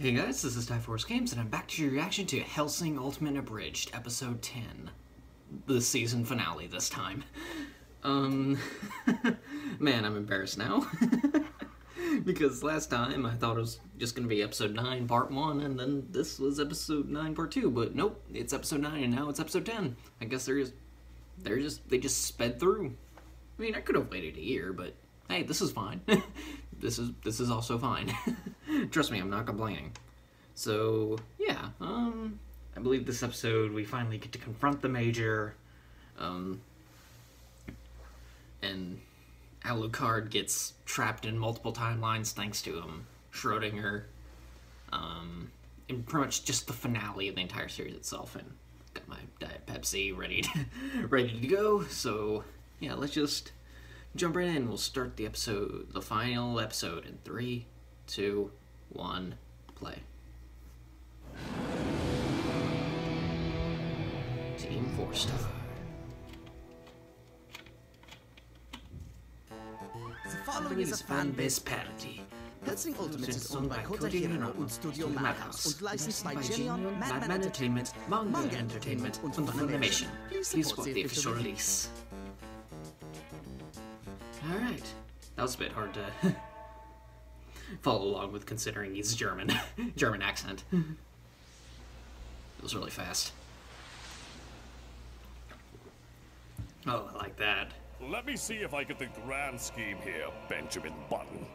Hey guys, this is Force Games, and I'm back to your reaction to Hellsing Ultimate Abridged, Episode 10. The season finale this time. Man, I'm embarrassed now. Because last time I thought it was just gonna be Episode 9, Part 1, and then this was Episode 9, Part 2, but nope, it's Episode 9, and now it's Episode 10. I guess they just sped through. I mean, I could have waited a year, but hey, this is fine. This is also fine. Trust me, I'm not complaining. So, yeah, I believe this episode we finally get to confront the Major, and Alucard gets trapped in multiple timelines thanks to Schrodinger, and pretty much just the finale of the entire series itself, and got my Diet Pepsi ready to go, so, yeah, let's just jump right in. We'll start the final episode in 3, 2, 1, play. Team 4-star. The following is a fan-based parody. Hellsing Ultimate is owned by Kotahiro und Studio Madhouse und licensed by Genion, Madman Entertainment, Manga Entertainment und Funimation. Please support the official release. Alright. That was a bit hard to follow along with, considering he's German. German accent. It was really fast. Oh, I like that. Let me see if I get the grand scheme here, Benjamin Button.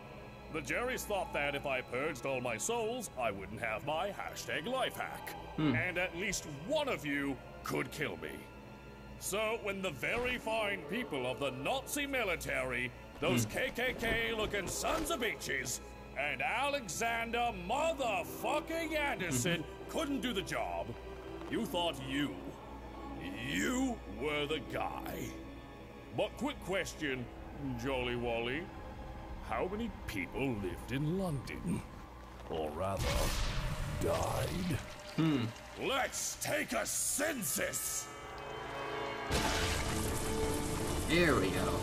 The Jerrys thought that if I purged all my souls, I wouldn't have my #lifehack. And at least one of you could kill me. So when the very fine people of the Nazi military, those KKK-looking sons of bitches, and Alexander motherfucking Anderson couldn't do the job, you thought you were the guy. But quick question, Jolly Wally. How many people lived in London? Or rather, died? Let's take a census! Here we go.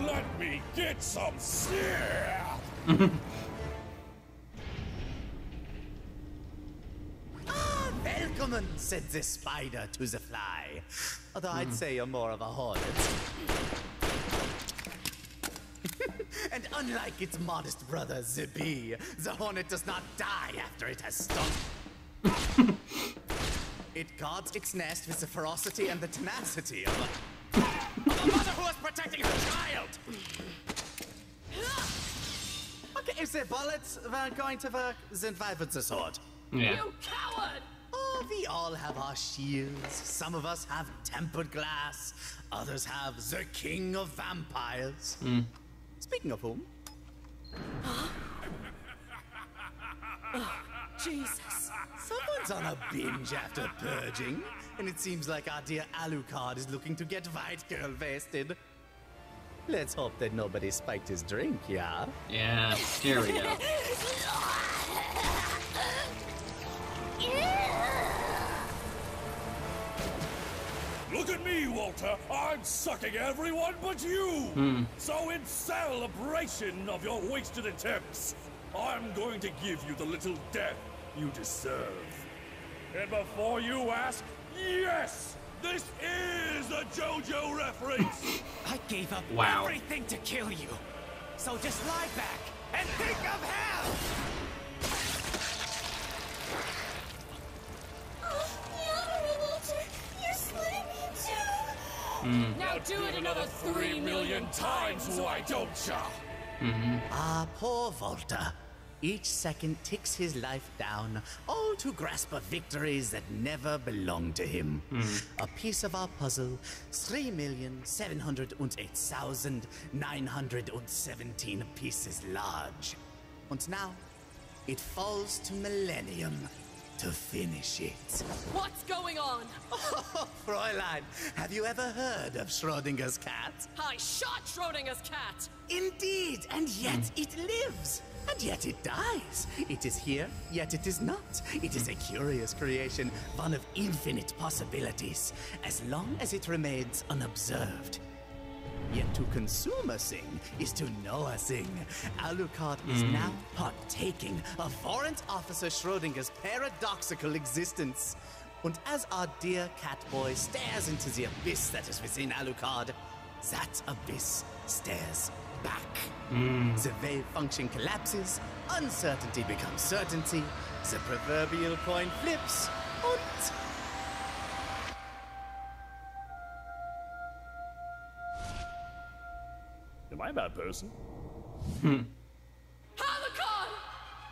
Let me get some snap! Welcome, said the spider to the fly. Although I'd say you're more of a hornet. And unlike its modest brother, the bee, the hornet does not die after it has stung. It guards its nest with the ferocity and the tenacity of a mother who is protecting her child! Okay, if the bullets were going to work, then why would the sword? Yeah. You coward! Oh, we all have our shields. Some of us have tempered glass. Others have the king of vampires. Speaking of whom? Jesus. Someone's on a binge after purging. And it seems like our dear Alucard is looking to get white girl wasted. Let's hope that nobody spiked his drink, yeah? Yeah, here we go. Look at me, Walter! I'm sucking everyone but you! So in celebration of your wasted attempts, I'm going to give you the little death you deserve. And before you ask, yes! This is a JoJo reference! I gave up everything to kill you. So just lie back and think of hell! Now do it another 3 million times, why don't ya? Ah, poor Volta. Each second ticks his life down, all to grasp a victories that never belonged to him. A piece of our puzzle, 3,708,917 pieces large. And now, it falls to Millennium. to finish it. What's going on? Oh, Fräulein, have you ever heard of Schrödinger's cat? I shot Schrodinger's cat! Indeed, and yet it lives. And yet it dies. It is here, yet it is not. It is a curious creation, one of infinite possibilities, as long as it remains unobserved. Yet to consume a thing is to know a thing. Alucard is now partaking of Warrant Officer Schrödinger's paradoxical existence. And as our dear Catboy stares into the abyss that is within Alucard, that abyss stares back. The wave function collapses, uncertainty becomes certainty, the proverbial coin flips, and... Am I a bad person? Alucard!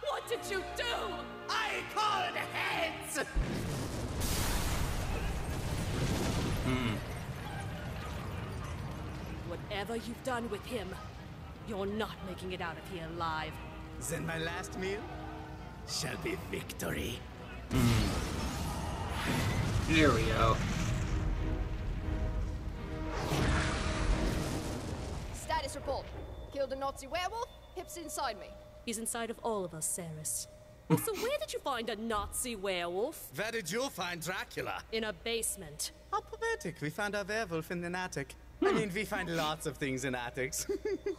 What did you do? I called heads! Whatever you've done with him, you're not making it out of here alive. Then my last meal shall be victory. Here we go. Status report. Killed a Nazi werewolf. Hip's inside me. He's inside of all of us, Ceres. Also, where did you find a Nazi werewolf? Where did you find Dracula? In a basement. How poetic. We found our werewolf in an attic. I mean, we find lots of things in attics.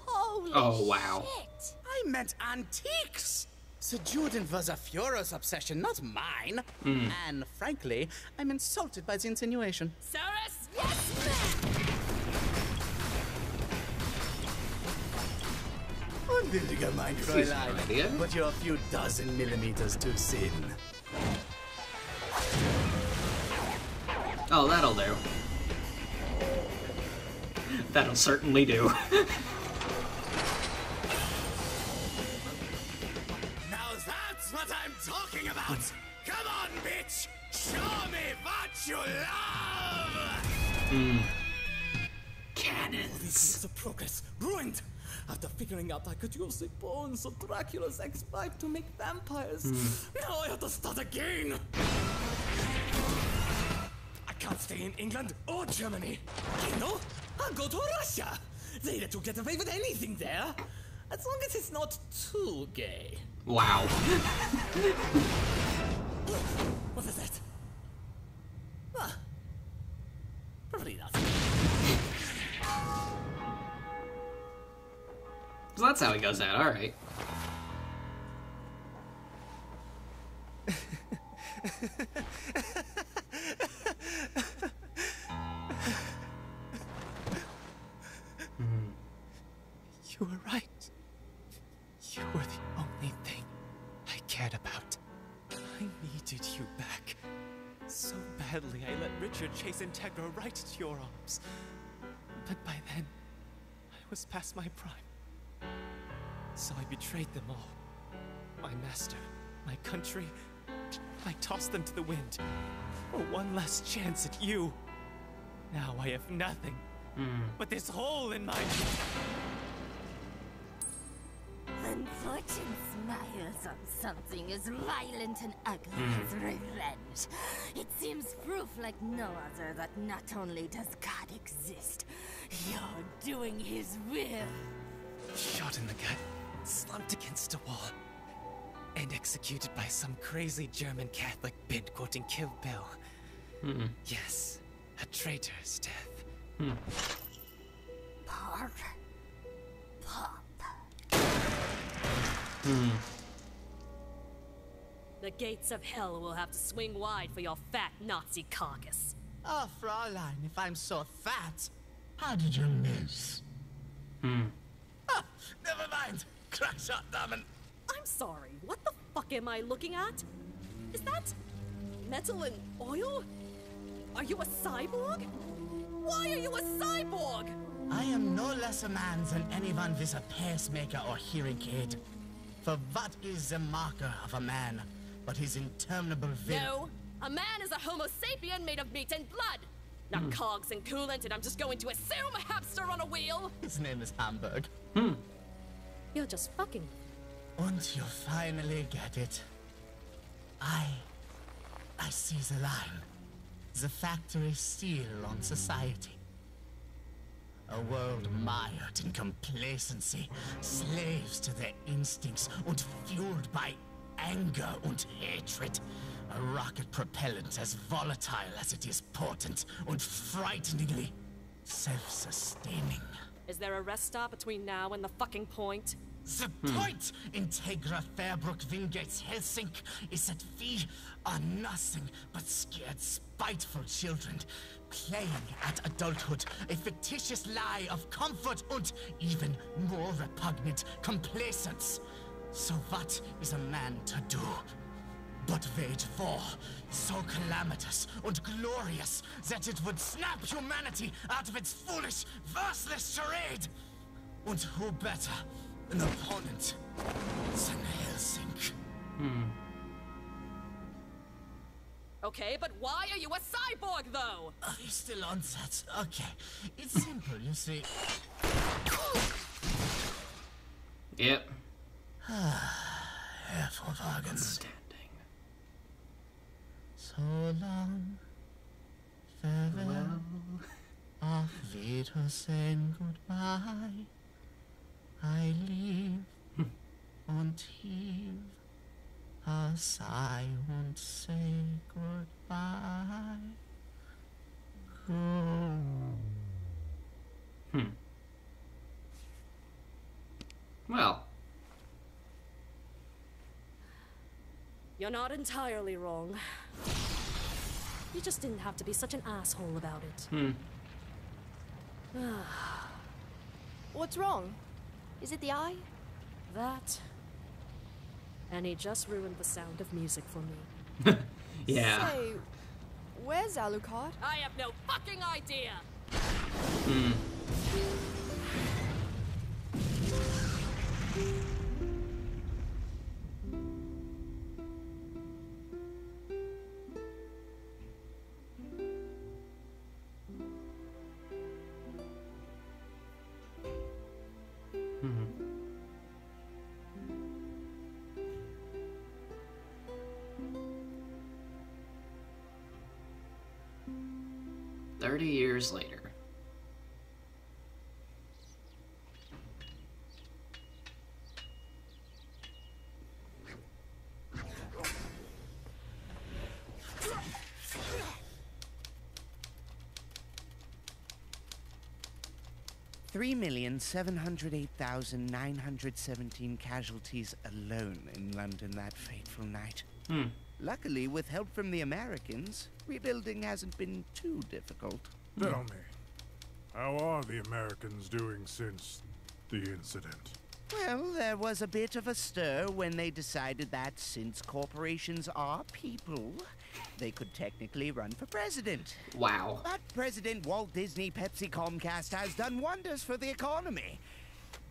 Holy Oh, wow. shit. I meant antiques. Sir Jordan was a Führer's obsession, not mine. And frankly, I'm insulted by the insinuation. Ceres? Yes, ma'am. Unwilliger, mein Seems an idea. Fräulein, but you're a few dozen millimeters too thin. Oh, that'll do. That'll certainly do. Now that's what I'm talking about! Come on, bitch! Show me what you love! Cannons. Years of progress ruined! After figuring out I could use the bones of Dracula's ex-wife to make vampires, now I have to start again! I can't stay in England or Germany. You know, I'll go to Russia. They let you get away with anything there, as long as it's not too gay. Wow. What is that? Ah, probably nothing. So that's how he goes out, alright. You were right. You were the only thing I cared about. I needed you back. So badly, I let Richard chase Integra right into your arms. But by then, I was past my prime. So I betrayed them all. My master, my country, I tossed them to the wind. For one last chance at you. Now I have nothing but this hole in my... When fortune smiles on something as violent and ugly as revenge, it seems proof like no other that not only does God exist, you're doing his will. Shot in the gut, slumped against a wall, and executed by some crazy German Catholic bid quoting Kill Bill. Yes, a traitor's death. Pop. Pop. The gates of hell will have to swing wide for your fat Nazi carcass. Oh, Fräulein, if I'm so fat, how did you miss? Ah, never mind. Crack shot, Damen. I'm sorry, what the fuck am I looking at? Is that metal and oil? Are you a cyborg? Why are you a cyborg? I am no less a man than anyone with a pacemaker or hearing aid. For what is the marker of a man but his interminable will? No, a man is a homo sapien made of meat and blood. Not cogs and coolant, and I'm just going to assume a hamster on a wheel. His name is Hamburg. You're just fucking. And you finally get it. I I see the line. The factory seal on society. A world mired in complacency, slaves to their instincts and fueled by anger and hatred. A rocket propellant as volatile as it is potent and frighteningly self-sustaining. Is there a rest stop between now and the fucking point? The point, Integra Fairbrooke Vingates Hellsing, is that we are nothing but scared, spiteful children, playing at adulthood, a fictitious lie of comfort and even more repugnant complacence. So what is a man to do but wage war so calamitous and glorious that it would snap humanity out of its foolish, worthless charade? And who better an opponent than Hellsing? Okay, but why are you a cyborg, though? Are you still on that? Okay. It's simple, you see. Yep. Hervorragend. Standing. So long. Farewell. Auf Wiedersehen, goodbye. I leave and heave a sigh and say goodbye. Go. Well. You're not entirely wrong. You just didn't have to be such an asshole about it. What's wrong? Is it the eye? That. And he just ruined the sound of music for me. Yeah. Say, where's Alucard? I have no fucking idea! Mm-hmm. 30 years later. $3,708,917 casualties alone in London that fateful night. Luckily, with help from the Americans, rebuilding hasn't been too difficult. Tell me, how are the Americans doing since the incident? Well, there was a bit of a stir when they decided that since corporations are people, they could technically run for president. Wow. But President Walt Disney Pepsi Comcast has done wonders for the economy,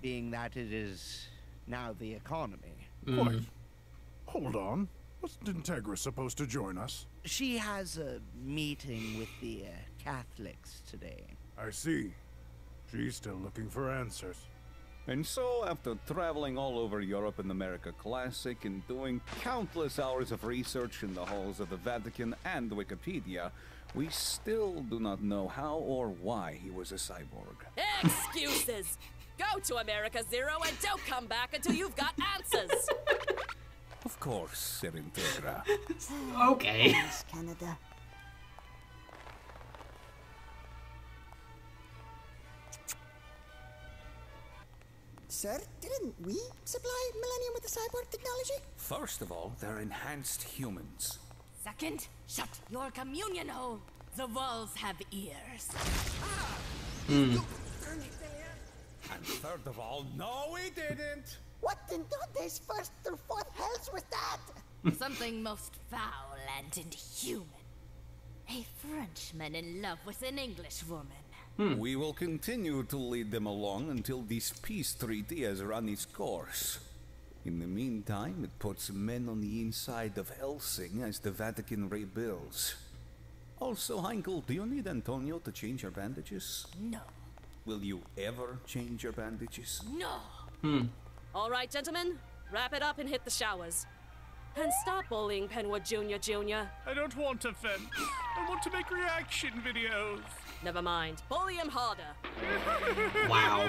being that it is now the economy. Wait, hold on. Wasn't Integra supposed to join us? She has a meeting with the Catholics today. I see. She's still looking for answers. And so, after traveling all over Europe and America Classic and doing countless hours of research in the halls of the Vatican and Wikipedia, we still do not know how or why he was a cyborg. Excuses! Go to America Zero and don't come back until you've got answers! Of course, Sir Integra. Okay. Yes, Canada. Sir, didn't we supply Millennium with the cyborg technology? First of all, they're enhanced humans. Second, shut your communion hole. The walls have ears. And third of all, no, we didn't! What in Dante's first through fourth hells was that? Something most foul and inhuman. A Frenchman in love with an English woman. We will continue to lead them along until this peace treaty has run its course. In the meantime, it puts men on the inside of Hellsing as the Vatican rebuilds. Also, Heinkel, do you need Antonio to change your bandages? No. Will you ever change your bandages? No. All right, gentlemen, wrap it up and hit the showers. And stop bullying Penwood Jr. I don't want to vent. I want to make reaction videos. Never mind. Bully him harder. Wow.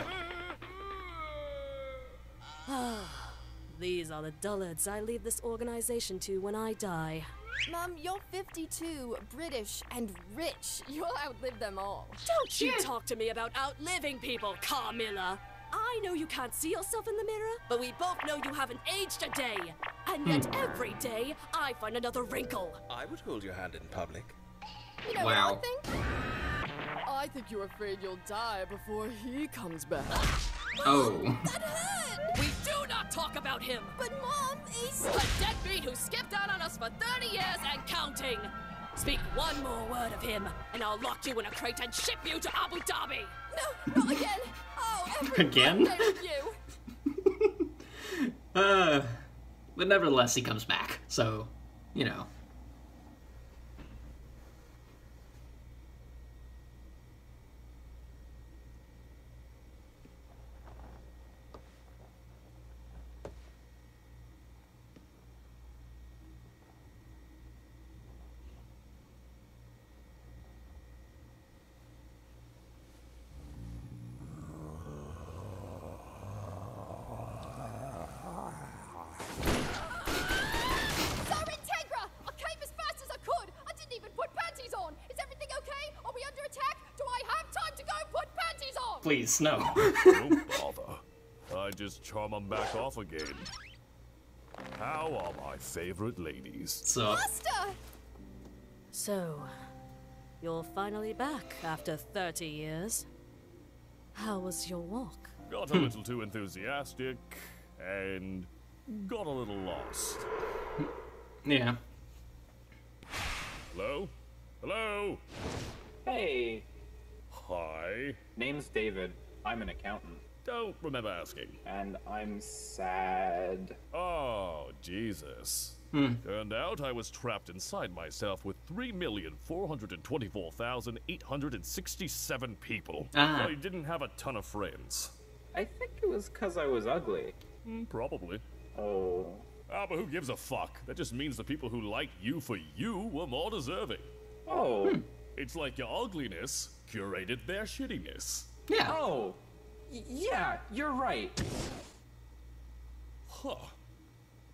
These are the dullards I leave this organization to when I die. Mum, you're 52, British, and rich. You'll outlive them all. Don't you talk to me about outliving people, Carmilla. I know you can't see yourself in the mirror, but we both know you haven't aged a day. And yet every day, I find another wrinkle. I would hold your hand in public. You know Wow. what I think? I think you're afraid you'll die before he comes back. Oh. That hurt! We do not talk about him. But Mom, he's... A deadbeat who skipped out on us for 30 years and counting. Speak one more word of him, and I'll lock you in a crate and ship you to Abu Dhabi. No, not again. Oh, every Again? birthday with you. But nevertheless, he comes back. So, you know. Please, no. Don't bother. I just charm them back off again. How are my favorite ladies? So, Master! So, you're finally back after 30 years. How was your walk? Got a little too enthusiastic and got a little lost. yeah. Hello? Hello? Hey, Hi. name's David. I'm an accountant. Don't remember asking. And I'm sad. Oh, Jesus. Turned out I was trapped inside myself with 3,424,867 people. I didn't have a ton of friends. I think it was 'cause I was ugly. Probably. Oh. Ah, but who gives a fuck? That just means the people who like you for you were more deserving. Oh. It's like your ugliness curated their shittiness. Yeah. Oh. Yeah, you're right. Huh.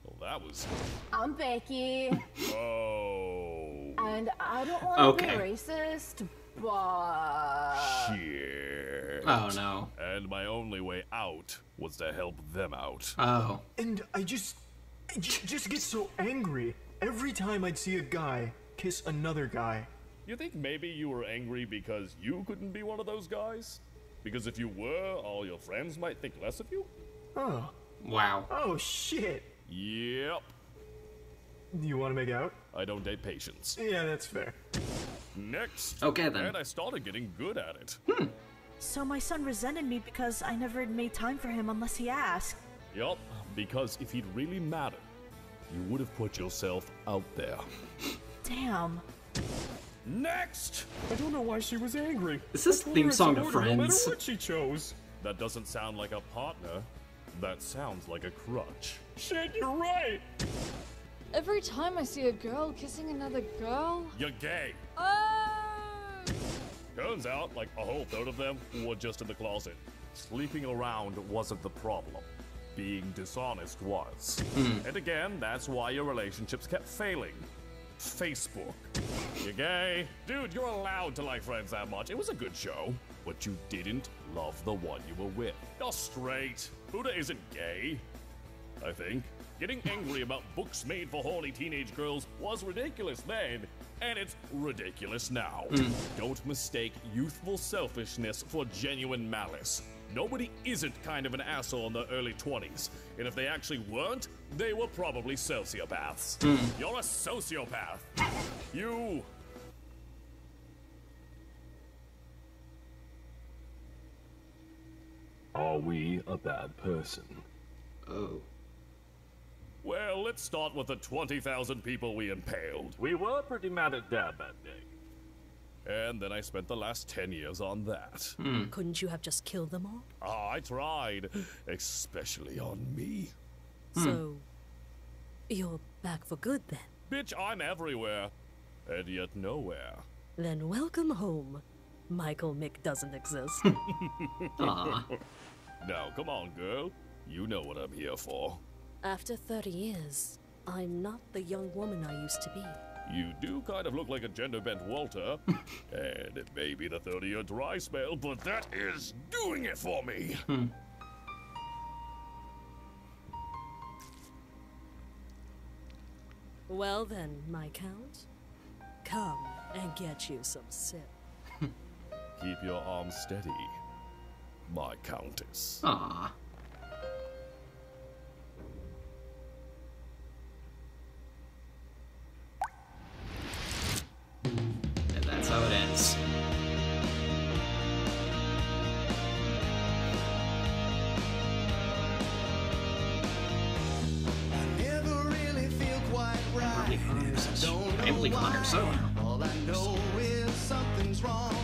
Well, that was... I'm Becky. Oh. And I don't want to be racist, but... Shit. Oh, no. And my only way out was to help them out. Oh. And I just get so angry every time I'd see a guy kiss another guy. You think maybe you were angry because you couldn't be one of those guys? Because if you were, all your friends might think less of you? Oh. Wow. Oh, shit. Yep. You want to make out? I don't date patients. Yeah, that's fair. Next. Okay, then. And I started getting good at it. So my son resented me because I never made time for him unless he asked. Yup, because if he'd really mattered, you would have put yourself out there. Damn. Next! I don't know why she was angry. Is this theme song to Friends? No matter what she chose. That doesn't sound like a partner. That sounds like a crutch. Shit, you're right. Every time I see a girl kissing another girl... You're gay. Oh! Turns out, like a whole third of them were just in the closet. Sleeping around wasn't the problem. Being dishonest was. And again, that's why your relationships kept failing. Facebook. You're gay. Dude, you're allowed to like Friends that much. It was a good show. But you didn't love the one you were with. You're straight. Buddha isn't gay. I think. Getting angry about books made for horny teenage girls was ridiculous then, and it's ridiculous now. Don't mistake youthful selfishness for genuine malice. Nobody isn't kind of an asshole in their early 20s, and if they actually weren't, they were probably sociopaths. You're a sociopath. You... Are we a bad person? Oh. Well, let's start with the 20,000 people we impaled. We were pretty mad at Dad that day. And then I spent the last 10 years on that. Couldn't you have just killed them all? I tried, especially on me. So, you're bad back for good then? Bitch, I'm everywhere, and yet nowhere. Then welcome home. Michael Mick doesn't exist. Aw. Now, come on, girl. You know what I'm here for. After 30 years, I'm not the young woman I used to be. You do kind of look like a gender-bent Walter, and it may be the 30-year dry spell, but that is doing it for me. Well then, my count, come and get you some sip. Keep your arms steady, my countess. Aw. And that's how it ends. Never really feel quite right. Emily Connor, so. All I know is something's wrong.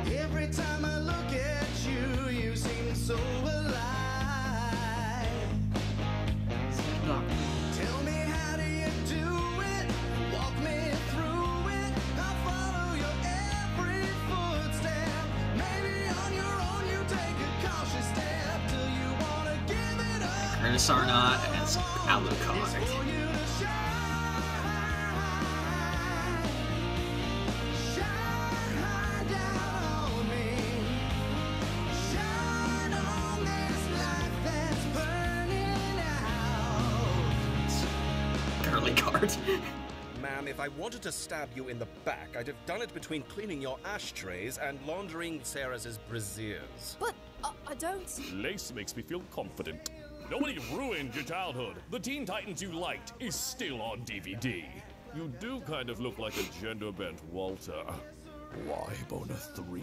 Every time I look at you, you seem so alive. Tell me, how do you do it? Walk me through it. I'll follow your every footstep. Maybe on your own you take a cautious step. Till you wanna give it up. Curtis Arnott as Alucard. Man, if I wanted to stab you in the back, I'd have done it between cleaning your ashtrays and laundering Sarah's brassieres. But I don't... Lace makes me feel confident. Nobody ruined your childhood. The Teen Titans you liked is still on DVD. You do kind of look like a gender-bent Walter. Why, Bona 3?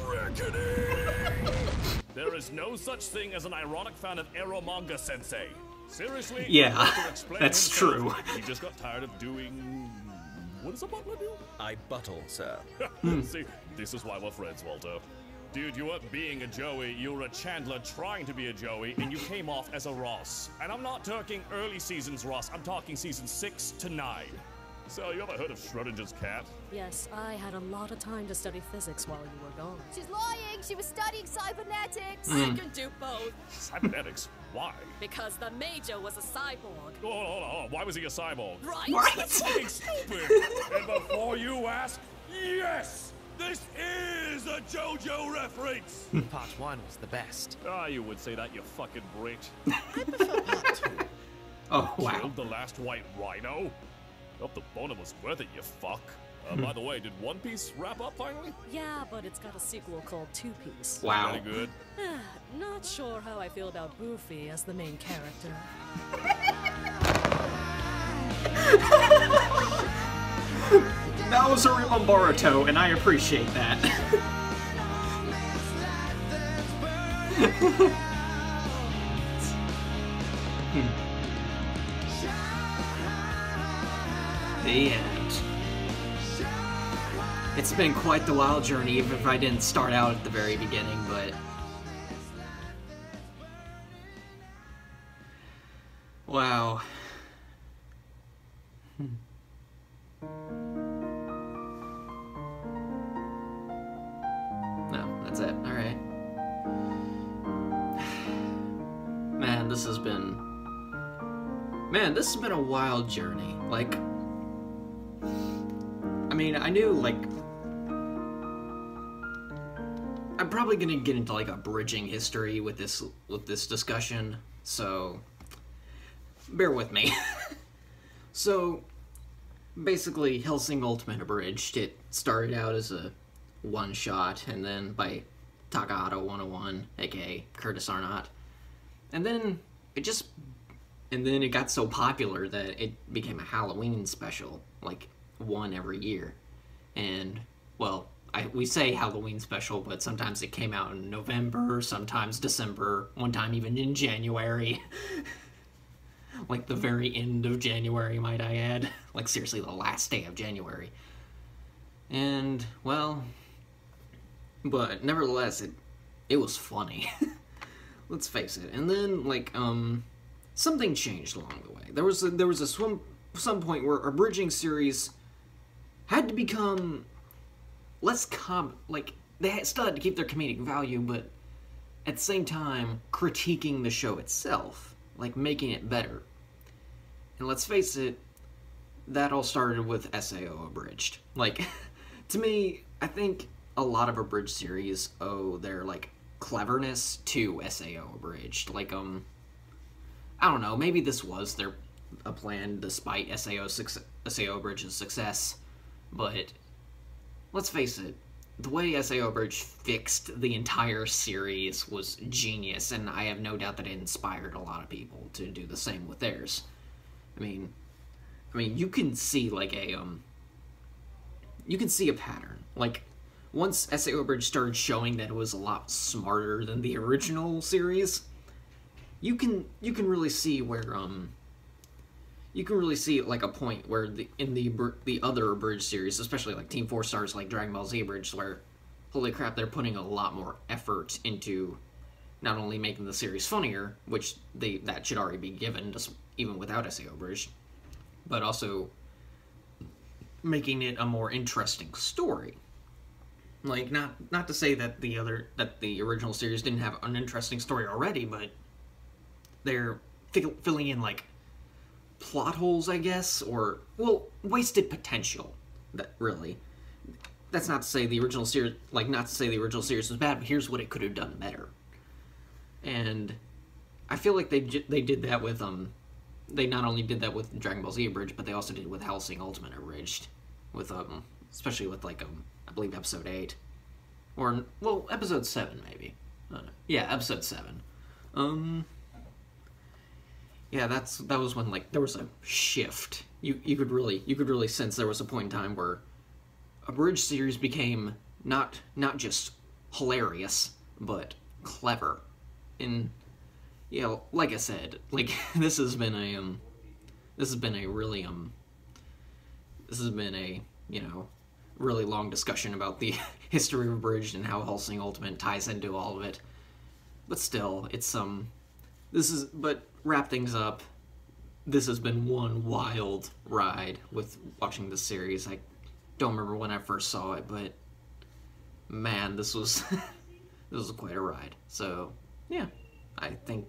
Reckoning! There is no such thing as an ironic fan of Ero manga, Sensei. Seriously? Yeah, to explain that's himself, true. He just got tired of doing... What does a butler do? I buttle, sir. See, this is why we're friends, Walter. Dude, you weren't being a Joey, you were a Chandler trying to be a Joey, and you came off as a Ross. And I'm not talking early seasons Ross, I'm talking seasons 6 to 9. So, you ever heard of Schrodinger's cat? Yes, I had a lot of time to study physics while you were gone. She's lying. She was studying cybernetics. I can do both. Cybernetics? Why? Because the Major was a cyborg. Oh, why was he a cyborg? Right? That's fucking stupid! And before you ask, yes! This is a JoJo reference! Part 1 was the best. Ah, you would say that, you fucking Brit. Oh, wow. Killed the last white rhino? Hope the bonum was worth it, you fuck. By the way, did One Piece wrap up finally? Yeah, but it's got a sequel called Two Piece. Wow. Very good. Not sure how I feel about Goofy as the main character. That was a real Boruto, and I appreciate that. The end. It's been quite the wild journey, even if I didn't start out at the very beginning, but... Wow. No, that's it. Alright. Man, this has been... Man, this has been a wild journey. Like... I mean, I knew, like... I'm probably gonna get into, like, a bridging history with this discussion, so... Bear with me. So, basically, Hellsing Ultimate Abridged, it started out as a one-shot, and then by Takahata 101, aka Curtis Arnott. And then it got so popular that it became a Halloween special, like, one every year. And, well, we say Halloween special, but sometimes it came out in November, sometimes December, one time even in January. Like the very end of January, might I add. Like, seriously, the last day of January. And, well... But, nevertheless, it was funny. Let's face it. And then, like, something changed along the way. There was some point where a bridging series had to become less they still had to keep their comedic value, but at the same time critiquing the show itself, like making it better. And let's face it, that all started with SAO Abridged. Like, to me, I think a lot of Abridged series owe their, like, cleverness to SAO Abridged. Like, I don't know, maybe this was a plan despite SAO Abridge's success, but let's face it, the way SAO Abridged fixed the entire series was genius, and I have no doubt that it inspired a lot of people to do the same with theirs. I mean, you can see, like, you can see a pattern. Like, once SAO Abridged started showing that it was a lot smarter than the original series, you can really see where, you can really see, like, a point where in the other Abridged series, especially, like, Team 4 Stars, like Dragon Ball Z Abridged, where, holy crap, they're putting a lot more effort into not only making the series funnier, which that should already be given, just even without SAO Abridged, but also making it a more interesting story. Like, not to say that the original series didn't have an interesting story already, but they're filling in, like, plot holes, I guess, or, well, wasted potential. That's not to say the original series, was bad, but here's what it could have done better. And I feel like they did that with, they not only did that with Dragon Ball Z Abridged, but they also did it with Hellsing Ultimate Abridged, with, especially with, like, I believe episode 8, or, well, episode 7, maybe. Yeah, episode 7. Yeah, that was when, like, there was a shift. You could really sense there was a point in time where Abridged series became not just hilarious, but clever. And, you know, like I said, like, this has been a you know, really long discussion about the history of Abridged and how Hellsing Ultimate ties into all of it. But still, it's, but wrap things up, this has been one wild ride with watching this series. I don't remember when I first saw it, but man, this was quite a ride. So, yeah, I think,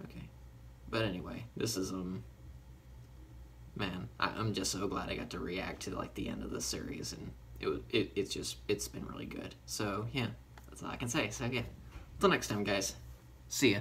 okay. But anyway, this is, man, I'm just so glad I got to react to, like, the end of this series, and it's been really good. So, yeah, that's all I can say. So, yeah, until next time, guys, see ya.